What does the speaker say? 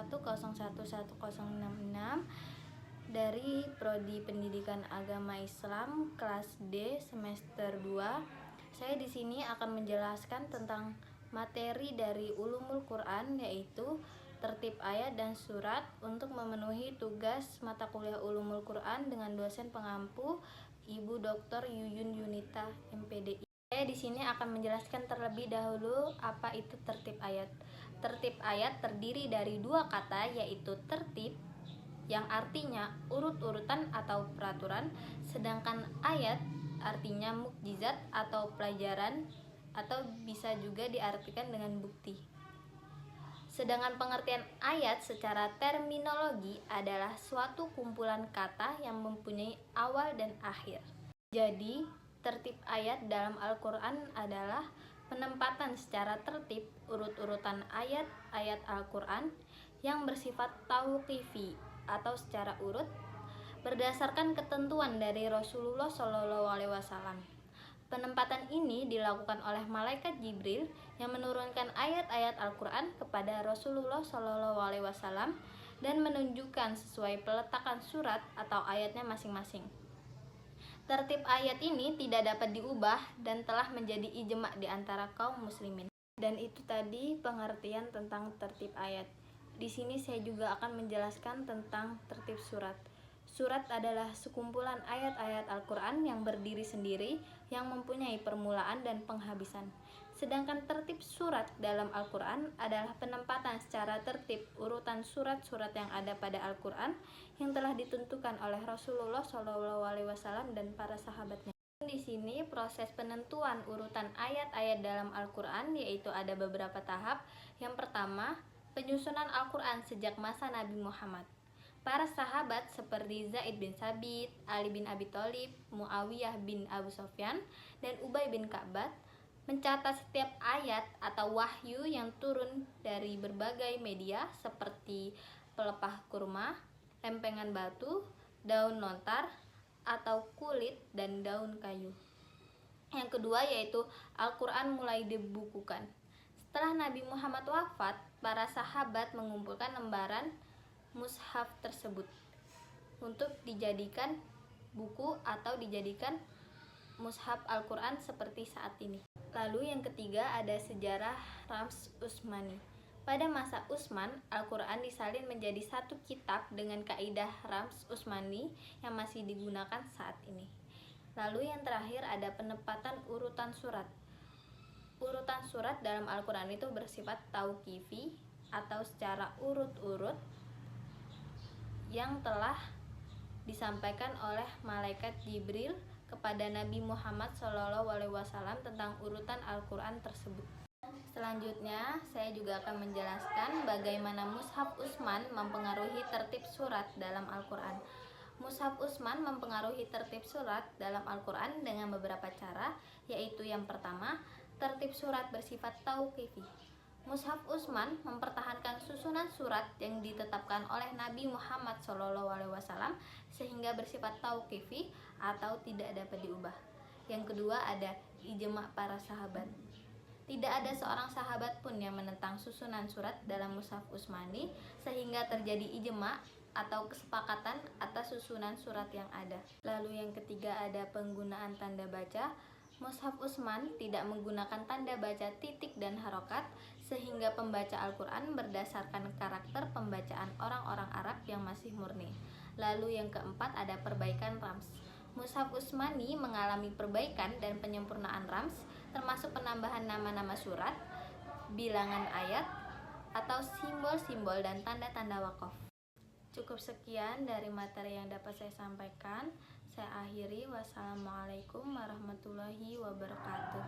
011066 dari Prodi Pendidikan Agama Islam kelas D semester 2. Saya di sini akan menjelaskan tentang materi dari Ulumul Quran, yaitu tertib ayat dan surat untuk memenuhi tugas mata kuliah Ulumul Quran dengan dosen pengampu Ibu Dr. Yuyun Yunita, MPDI. Saya di sini akan menjelaskan terlebih dahulu apa itu tertib ayat. Tertib ayat terdiri dari dua kata, yaitu tertib yang artinya urut-urutan atau peraturan, sedangkan ayat artinya mukjizat atau pelajaran, atau bisa juga diartikan dengan bukti. Sedangkan pengertian ayat secara terminologi adalah suatu kumpulan kata yang mempunyai awal dan akhir. Jadi, tertib ayat dalam Al-Quran adalah penempatan secara tertib urut-urutan ayat-ayat Al-Quran yang bersifat tauqifi atau secara urut berdasarkan ketentuan dari Rasulullah SAW. Penempatan ini dilakukan oleh malaikat Jibril yang menurunkan ayat-ayat Al-Quran kepada Rasulullah SAW dan menunjukkan sesuai peletakan surat atau ayatnya masing-masing. Tertib ayat ini tidak dapat diubah dan telah menjadi ijma' di antara kaum muslimin. Dan itu tadi pengertian tentang tertib ayat. Di sini saya juga akan menjelaskan tentang tertib surat. Surat adalah sekumpulan ayat-ayat Al-Quran yang berdiri sendiri, yang mempunyai permulaan dan penghabisan. Sedangkan tertib surat dalam Al-Quran adalah penempatan secara tertib urutan surat-surat yang ada pada Al-Quran yang telah ditentukan oleh Rasulullah SAW dan para sahabatnya. Di sini proses penentuan urutan ayat-ayat dalam Al-Quran yaitu ada beberapa tahap. Yang pertama, penyusunan Al-Quran sejak masa Nabi Muhammad. Para sahabat seperti Zaid bin Sabit, Ali bin Abi Thalib, Muawiyah bin Abu Sufyan, dan Ubay bin Ka'ab mencatat setiap ayat atau wahyu yang turun dari berbagai media seperti pelepah kurma, lempengan batu, daun lontar, atau kulit dan daun kayu. Yang kedua yaitu Al-Quran mulai dibukukan. Setelah Nabi Muhammad wafat, para sahabat mengumpulkan lembaran mushaf tersebut untuk dijadikan buku atau dijadikan mushaf Al-Quran seperti saat ini. Lalu yang ketiga ada sejarah Rams Utsmani. Pada masa Utsman, Al-Quran disalin menjadi satu kitab dengan kaidah Rams Utsmani yang masih digunakan saat ini. Lalu yang terakhir ada penempatan urutan surat. Urutan surat dalam Al-Quran itu bersifat tauqifi atau secara urut-urut yang telah disampaikan oleh malaikat Jibril kepada Nabi Muhammad SAW tentang urutan Al-Quran tersebut. Selanjutnya, saya juga akan menjelaskan bagaimana Mushaf Utsman mempengaruhi tertib surat dalam Al-Quran. Mushaf Utsman mempengaruhi tertib surat dalam Al-Quran dengan beberapa cara, yaitu yang pertama, tertib surat bersifat tauqifi. Mushaf Utsman mempertahankan susunan surat yang ditetapkan oleh Nabi Muhammad SAW sehingga bersifat tauqifi atau tidak dapat diubah. Yang kedua ada ijma' para sahabat. Tidak ada seorang sahabat pun yang menentang susunan surat dalam Mushaf Utsmani sehingga terjadi ijma' atau kesepakatan atas susunan surat yang ada. Lalu yang ketiga ada penggunaan tanda baca. Mushaf Utsman tidak menggunakan tanda baca titik dan harokat sehingga pembaca Al-Quran berdasarkan karakter pembacaan orang-orang Arab yang masih murni. Lalu yang keempat ada perbaikan rams. Mushaf Utsmani mengalami perbaikan dan penyempurnaan rams, termasuk penambahan nama-nama surat, bilangan ayat, atau simbol-simbol dan tanda-tanda wakaf. Cukup sekian dari materi yang dapat saya sampaikan. Saya akhiri. Wassalamualaikum warahmatullahi wabarakatuh.